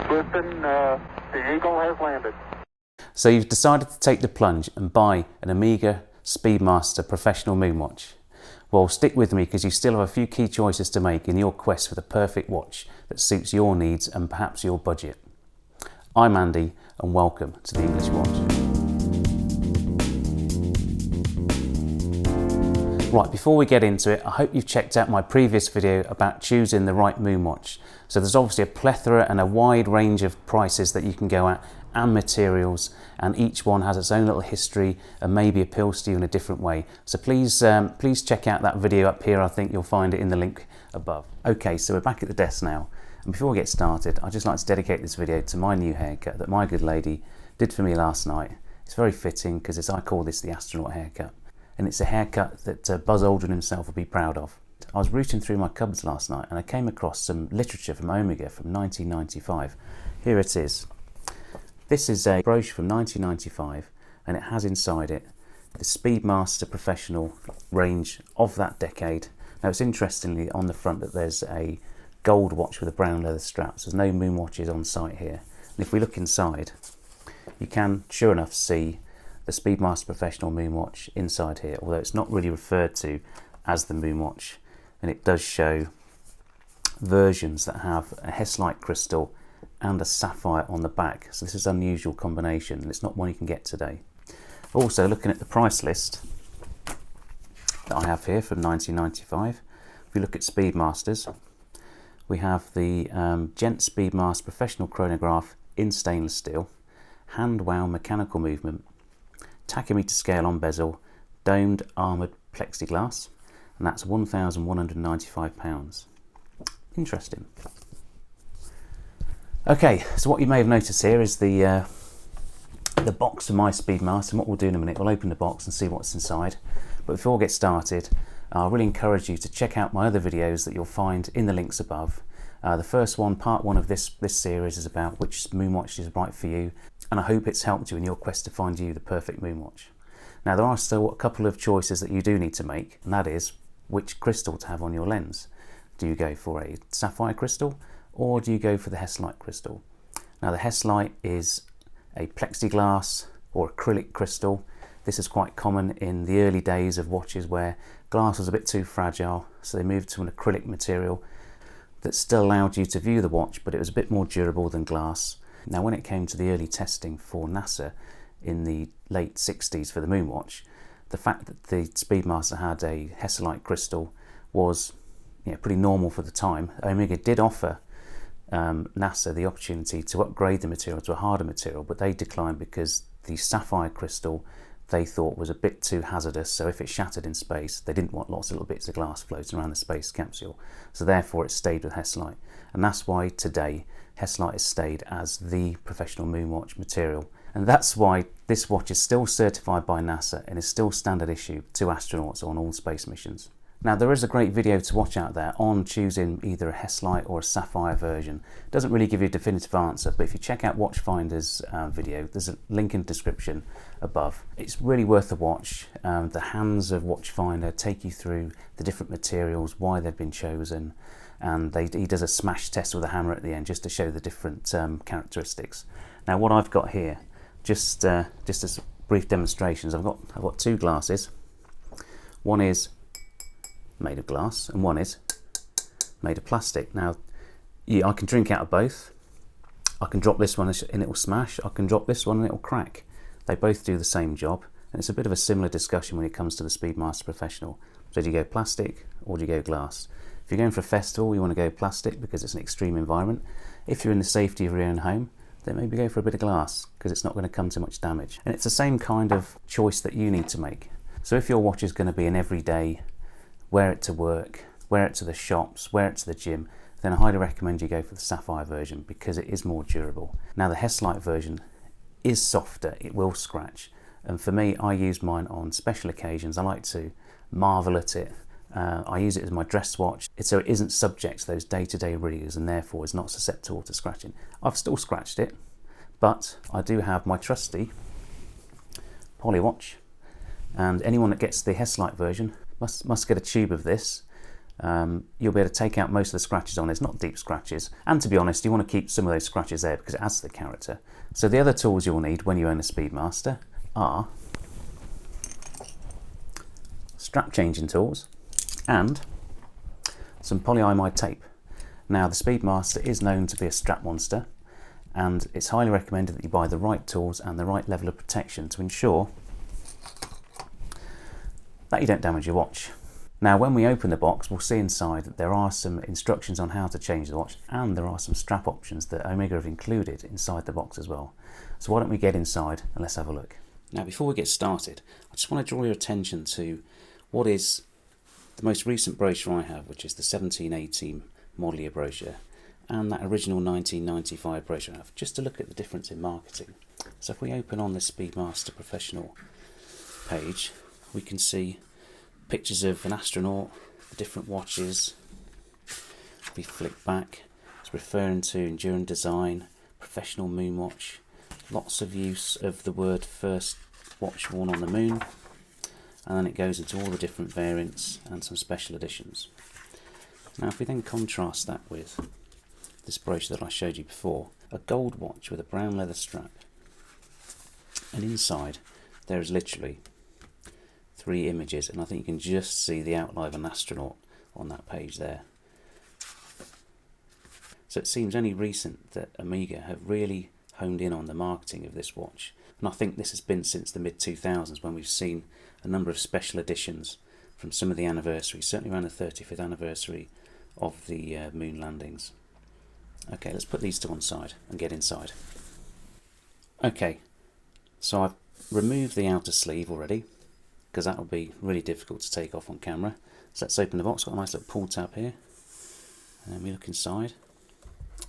Listen, the Eagle has landed. So you've decided to take the plunge and buy an Omega Speedmaster Professional Moonwatch. Well, stick with me because you still have a few key choices to make in your quest for the perfect watch that suits your needs and perhaps your budget. I'm Andy and welcome to the English Watch. Right, before we get into it, I hope you've checked out my previous video about choosing the right Moonwatch. So there's obviously a plethora and a wide range of prices that you can go at and materials, and each one has its own little history and maybe appeals to you in a different way. So please check out that video up here. I think you'll find it in the link above. Okay, so we're back at the desk now. And before we get started, I'd just like to dedicate this video to my new haircut that my good lady did for me last night. It's very fitting because I call this the astronaut haircut. And it's a haircut that Buzz Aldrin himself would be proud of. I was rooting through my cupboards last night and I came across some literature from Omega from 1995. Here it is. This is a brochure from 1995 and it has inside it the Speedmaster Professional range of that decade. Now it's interestingly on the front that there's a gold watch with a brown leather strap, so there's no moon watches on site here. And if we look inside, you can sure enough see the Speedmaster Professional Moonwatch inside here, although it's not really referred to as the Moonwatch, and it does show versions that have a Hesalite crystal and a sapphire on the back, so this is an unusual combination and it's not one you can get today. Also, looking at the price list that I have here from 1995, if we look at Speedmasters, we have the Gent Speedmaster Professional Chronograph in stainless steel, hand wound mechanical movement, tachymeter scale on bezel, domed armoured plexiglass, and that's £1,195. Interesting. Okay, so what you may have noticed here is the box of my Speedmaster, and what we'll do in a minute, we'll open the box and see what's inside. But before we get started, I really encourage you to check out my other videos that you'll find in the links above. The first one, part one of this series, is about which Moonwatch is right for you, and I hope it's helped you in your quest to find you the perfect Moonwatch. Now there are still a couple of choices that you do need to make, and that is which crystal to have on your lens. Do you go for a sapphire crystal or do you go for the Hesalite crystal? Now the Hesalite is a plexiglass or acrylic crystal. This is quite common in the early days of watches where glass was a bit too fragile, so they moved to an acrylic material that still allowed you to view the watch, but it was a bit more durable than glass. Now when it came to the early testing for NASA in the late 60s for the Moonwatch, the fact that the Speedmaster had a Hesalite crystal was pretty normal for the time. Omega did offer NASA the opportunity to upgrade the material to a harder material, but they declined because the sapphire crystal they thought was a bit too hazardous, so if it shattered in space, they didn't want lots of little bits of glass floating around the space capsule, so therefore it stayed with Hesalite. And that's why today Hesalite has stayed as the professional Moonwatch material, and that's why this watch is still certified by NASA and is still standard issue to astronauts on all space missions. Now there is a great video to watch out there on choosing either a Hesalite or a sapphire version. It doesn't really give you a definitive answer, but if you check out Watchfinder's video, there's a link in the description above. It's really worth a watch. The hands of Watchfinder take you through the different materials, why they've been chosen, and he does a smash test with a hammer at the end just to show the different characteristics. Now what I've got here, just as brief demonstrations, I've got two glasses. One is made of glass and one is made of plastic. Now I can drink out of both. I can drop this one and it will smash. I can drop this one and it will crack. They both do the same job, and it's a bit of a similar discussion when it comes to the Speedmaster Professional. So do you go plastic or do you go glass? If you're going for a festival, you want to go plastic because it's an extreme environment. If you're in the safety of your own home, then maybe go for a bit of glass because it's not going to come to much damage. And it's the same kind of choice that you need to make. So if your watch is going to be an everyday, wear it to work, wear it to the shops, wear it to the gym, then I highly recommend you go for the sapphire version because it is more durable. Now the Hesalite version is softer, it will scratch, and for me, I use mine on special occasions. I like to marvel at it. I use it as my dress watch, so it isn't subject to those day-to-day readings and therefore is not susceptible to scratching. I've still scratched it, but I do have my trusty Poly watch, and anyone that gets the Hesalite version must get a tube of this, you'll be able to take out most of the scratches on it. It's not deep scratches, and to be honest, you want to keep some of those scratches there because it adds to the character. So the other tools you'll need when you own a Speedmaster are strap changing tools and some polyimide tape. Now the Speedmaster is known to be a strap monster, and it's highly recommended that you buy the right tools and the right level of protection to ensure that you don't damage your watch. Now when we open the box, we'll see inside that there are some instructions on how to change the watch, and there are some strap options that Omega have included inside the box as well. So why don't we get inside and let's have a look. Now before we get started, I just want to draw your attention to what is the most recent brochure I have, which is the 1718 model year brochure, and that original 1995 brochure I have, just to look at the difference in marketing. So if we open on the Speedmaster Professional page, we can see pictures of an astronaut, the different watches. If we flick back, it's referring to enduring design, professional moonwatch, lots of use of the word first watch worn on the moon, and then it goes into all the different variants and some special editions. Now if we then contrast that with this brochure that I showed you before, a gold watch with a brown leather strap, and inside there is literally 3 images, and I think you can just see the outline of an astronaut on that page there. So it seems only recent that Omega have really honed in on the marketing of this watch, and I think this has been since the mid-2000s when we've seen a number of special editions from some of the anniversaries, certainly around the 35th anniversary of the moon landings. Okay, let's put these to one side and get inside. Okay, so I've removed the outer sleeve already, because that will be really difficult to take off on camera. So let's open the box. Got a nice little pull tab here, and we look inside,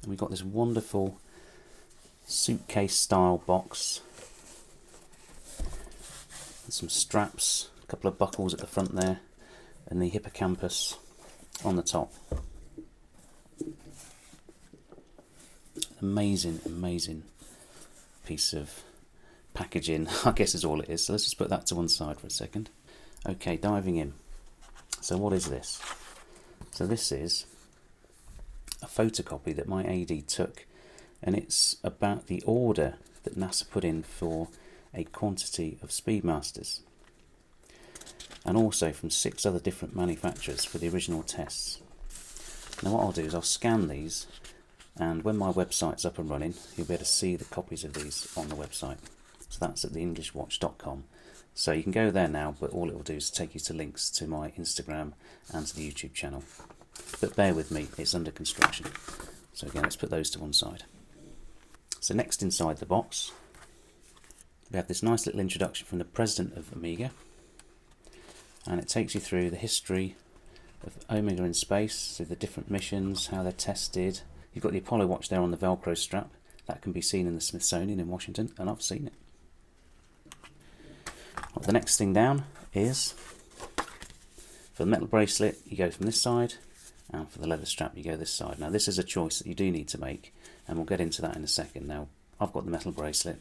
and we've got this wonderful suitcase style box, and some straps, a couple of buckles at the front there, and the hippocampus on the top. Amazing piece of packaging, I guess is all it is. So let's just put that to one side for a second. Okay, diving in. So what is this? So this is a photocopy that my AD took, and it's about the order that NASA put in for a quantity of Speedmasters, and also from 6 other different manufacturers for the original tests. Now what I'll do is I'll scan these, and when my website's up and running, you'll be able to see the copies of these on the website. So that's at theenglishwatch.com. So you can go there now, but all it will do is take you to links to my Instagram and to the YouTube channel. But bear with me, it's under construction. So again, let's put those to one side. So next inside the box, we have this nice little introduction from the president of Omega, and it takes you through the history of Omega in space, so the different missions, how they're tested. You've got the Apollo watch there on the Velcro strap. That can be seen in the Smithsonian in Washington, and I've seen it. The next thing down is, for the metal bracelet, you go from this side, and for the leather strap, you go this side. Now this is a choice that you do need to make, and we'll get into that in a second. Now I've got the metal bracelet,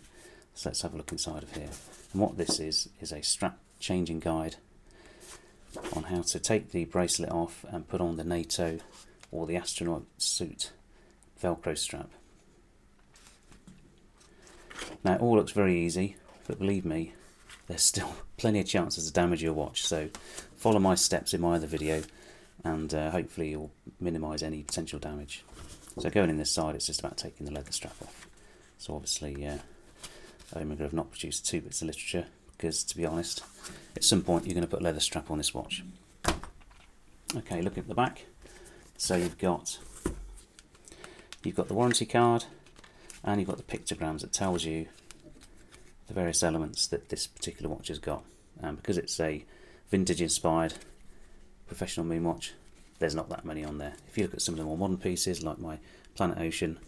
so let's have a look inside of here. And what this is a strap changing guide on how to take the bracelet off and put on the NATO or the astronaut suit Velcro strap. Now it all looks very easy, but believe me, there's still plenty of chances to damage your watch, so follow my steps in my other video, and hopefully you'll minimise any potential damage. So going in this side, it's just about taking the leather strap off. So obviously Omega have not produced 2 bits of literature, because to be honest, at some point you're going to put a leather strap on this watch. Okay, looking at the back, so you've got the warranty card, and you've got the pictograms that tells you the various elements that this particular watch has got. And because it's a vintage inspired professional moon watch, there's not that many on there. If you look at some of the more modern pieces like my Planet Ocean,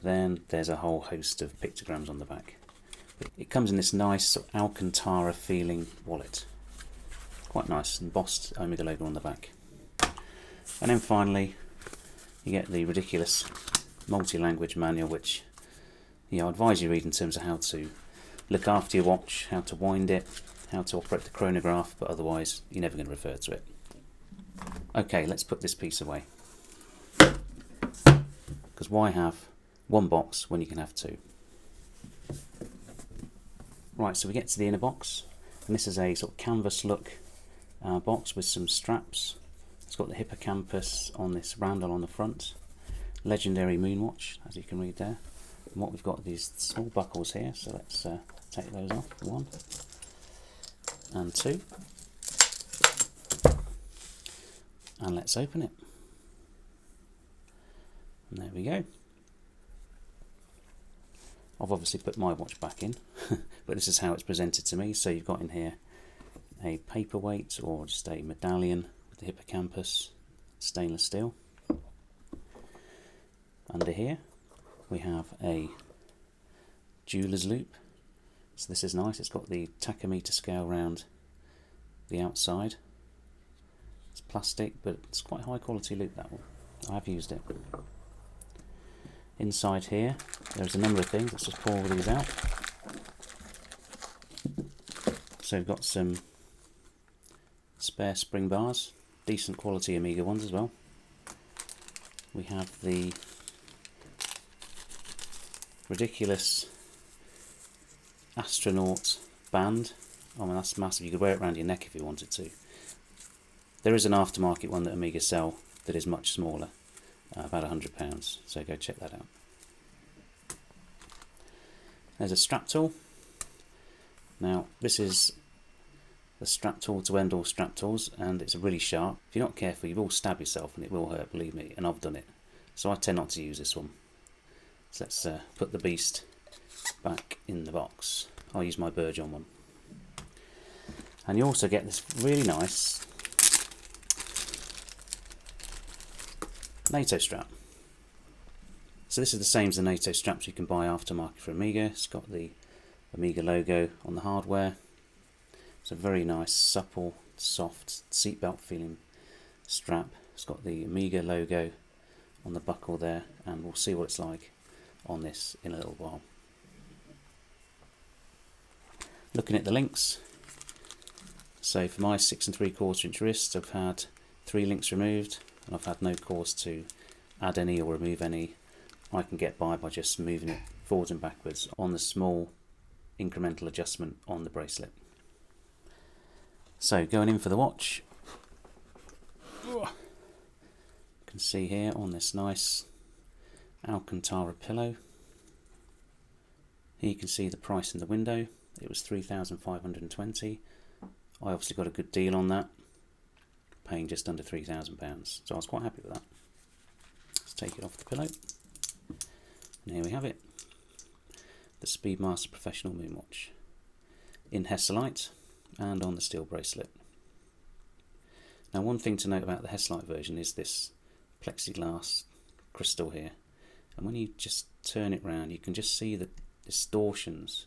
then there's a whole host of pictograms on the back. It comes in this nice sort of Alcantara feeling wallet. Quite nice, embossed Omega logo on the back. And then finally you get the ridiculous multi-language manual, which I advise you read in terms of how to look after your watch, how to wind it, how to operate the chronograph, but otherwise you're never going to refer to it. Okay, let's put this piece away. Because why have one box when you can have two? Right, so we get to the inner box, and this is a sort of canvas look box with some straps. It's got the hippocampus on this roundel on the front, legendary Moonwatch, as you can read there. And what we've got are these small buckles here, so let's take those off. 1 and 2. And let's open it. And there we go. I've obviously put my watch back in, but this is how it's presented to me. So you've got in here a paperweight or just a medallion with the hippocampus, stainless steel. Under here we have a jeweler's loop. So this is nice, it's got the tachometer scale round the outside. It's plastic, but it's quite high quality loop, that one. I have used it. Inside here there's a number of things. Let's just pull all these out. So we've got some spare spring bars, decent quality Omega ones as well. We have the ridiculous astronaut band. I mean, that's massive. You could wear it around your neck if you wanted to. There is an aftermarket one that Omega sell that is much smaller, about £100, so go check that out. There's a strap tool. Now this is the strap tool to end all strap tools, and it's really sharp. If you're not careful, you will stab yourself and it will hurt, believe me, and I've done it. So I tend not to use this one. So let's put the beast back in the box. I'll use my Burgeon one. And you also get this really nice NATO strap. So this is the same as the NATO straps you can buy aftermarket for Omega. It's got the Omega logo on the hardware. It's a very nice, supple, soft, seatbelt feeling strap. It's got the Omega logo on the buckle there, and we'll see what it's like on this in a little while. Looking at the links, so for my 6 3/4 inch wrist I've had 3 links removed, and I've had no cause to add any or remove any. I can get by just moving it forwards and backwards on the small incremental adjustment on the bracelet. So going in for the watch, you can see here on this nice Alcantara pillow, here you can see the price in the window. It was £3,520. I obviously got a good deal on that, paying just under £3,000, so I was quite happy with that. Let's take it off the pillow, and here we have it, the Speedmaster Professional Moonwatch in Hesalite and on the steel bracelet. Now one thing to note about the Hesalite version is this plexiglass crystal here, and when you just turn it round you can just see the distortions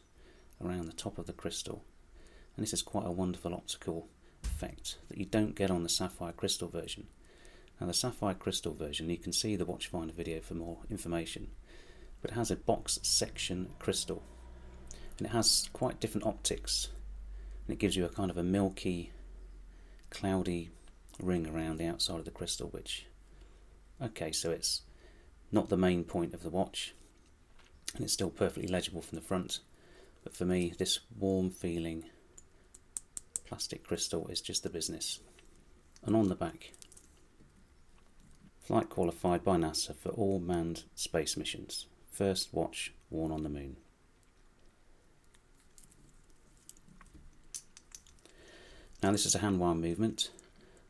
around the top of the crystal, and this is quite a wonderful optical effect that you don't get on the Sapphire crystal version. Now the Sapphire crystal version, you can see the Watchfinder video for more information, but it has a box section crystal, and it has quite different optics, and it gives you a kind of a milky, cloudy ring around the outside of the crystal, which, okay, so it's not the main point of the watch, and it's still perfectly legible from the front, but for me this warm feeling plastic crystal is just the business. And on the back, flight qualified by NASA for all manned space missions, first watch worn on the moon. Now this is a hand wound movement,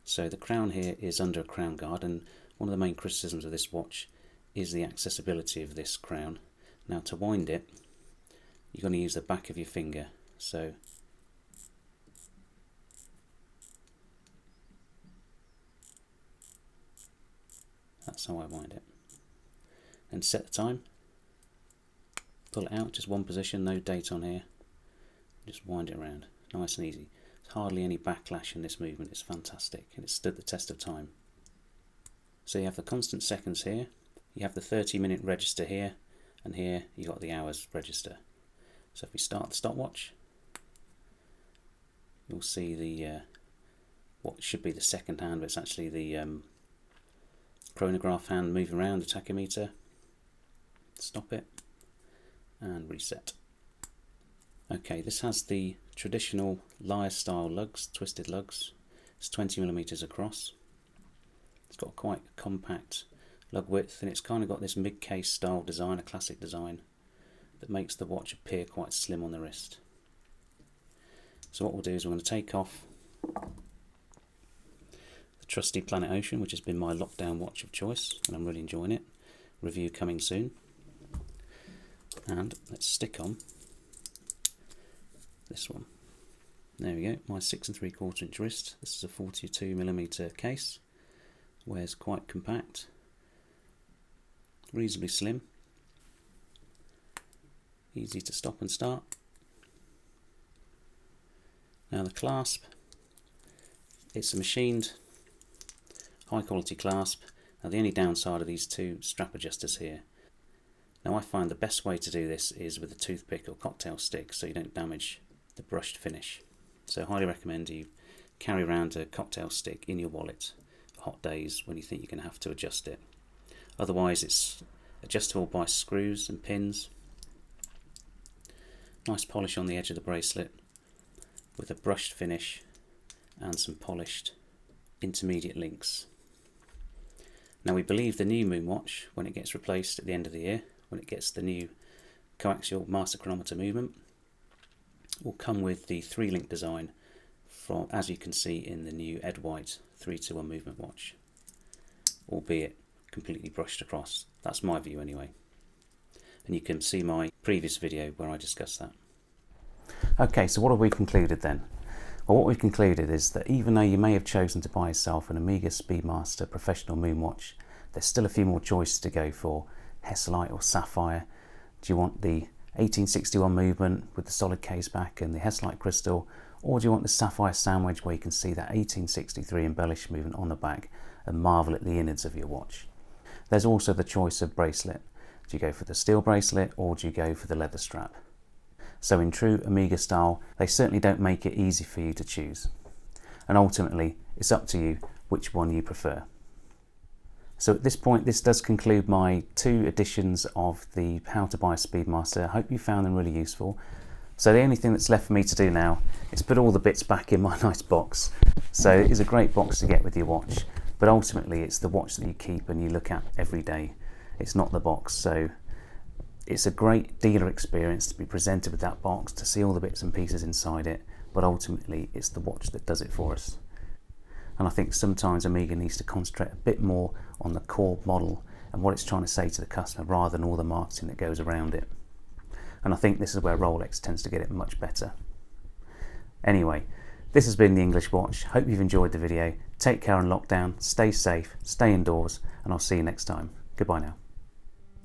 so the crown here is under a crown guard, and one of the main criticisms of this watch is the accessibility of this crown. Now to wind it, you're going to use the back of your finger, so that's how I wind it. And set the time, pull it out, just one position, no date on here, just wind it around, nice and easy. There's hardly any backlash in this movement, it's fantastic, and it's stood the test of time. So you have the constant seconds here, you have the 30-minute register here, and here you got the hours register. So if we start the stopwatch, you'll see the what should be the second hand, but it's actually the chronograph hand moving around the tachymeter. Stop it and reset. Okay, this has the traditional lyre style lugs, twisted lugs. It's 20mm across. It's got quite a compact lug width, and it's kind of got this mid-case style design, a classic design, that makes the watch appear quite slim on the wrist. So what we'll do is we're going to take off the trusty Planet Ocean, which has been my lockdown watch of choice, and I'm really enjoying it. Review coming soon. And let's stick on this one. There we go, my 6 3/4 inch wrist. This is a 42mm case. Wears quite compact, reasonably slim, easy to stop and start. Now the clasp, it's a machined high quality clasp. Now the only downside of these two strap adjusters here. Now I find the best way to do this is with a toothpick or cocktail stick, so you don't damage the brushed finish. So I highly recommend you carry around a cocktail stick in your wallet for hot days when you think you're going to have to adjust it. Otherwise it's adjustable by screws and pins. Nice polish on the edge of the bracelet with a brushed finish and some polished intermediate links. Now we believe the new Moonwatch, when it gets replaced at the end of the year, when it gets the new coaxial master chronometer movement, will come with the 3-link design from, as you can see in the new Ed White 321 movement watch, albeit completely brushed across. That's my view anyway. And you can see my previous video where I discussed that. Okay, so what have we concluded then? Well, what we've concluded is that even though you may have chosen to buy yourself an Omega Speedmaster professional Moonwatch, there's still a few more choices to go for. Hesalite or Sapphire. Do you want the 1861 movement with the solid case back and the Hesalite crystal, or do you want the Sapphire sandwich where you can see that 1863 embellished movement on the back and marvel at the innards of your watch? There's also the choice of bracelet. Do you go for the steel bracelet or do you go for the leather strap? So in true Omega style, they certainly don't make it easy for you to choose. And ultimately, it's up to you which one you prefer. So at this point, this does conclude my 2 editions of the How to Buy a Speedmaster. I hope you found them really useful. So the only thing that's left for me to do now is put all the bits back in my nice box. So it is a great box to get with your watch, but ultimately it's the watch that you keep and you look at every day. It's not the box. So it's a great dealer experience to be presented with that box, to see all the bits and pieces inside it, but ultimately it's the watch that does it for us. And I think sometimes Omega needs to concentrate a bit more on the core model and what it's trying to say to the customer rather than all the marketing that goes around it. And I think this is where Rolex tends to get it much better. Anyway, this has been the English Watch. Hope you've enjoyed the video. Take care on lockdown, stay safe, stay indoors, and I'll see you next time. Goodbye now.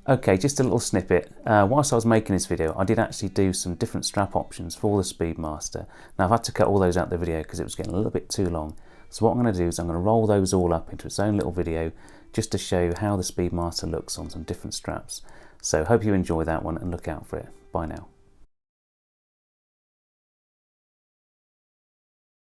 Okay, just a little snippet. Whilst I was making this video, I did actually do some different strap options for the Speedmaster. Now I've had to cut all those out of the video because it was getting a little bit too long. So what I'm going to do is I'm going to roll those all up into its own little video just to show you how the Speedmaster looks on some different straps. So hope you enjoy that one and look out for it. Bye now.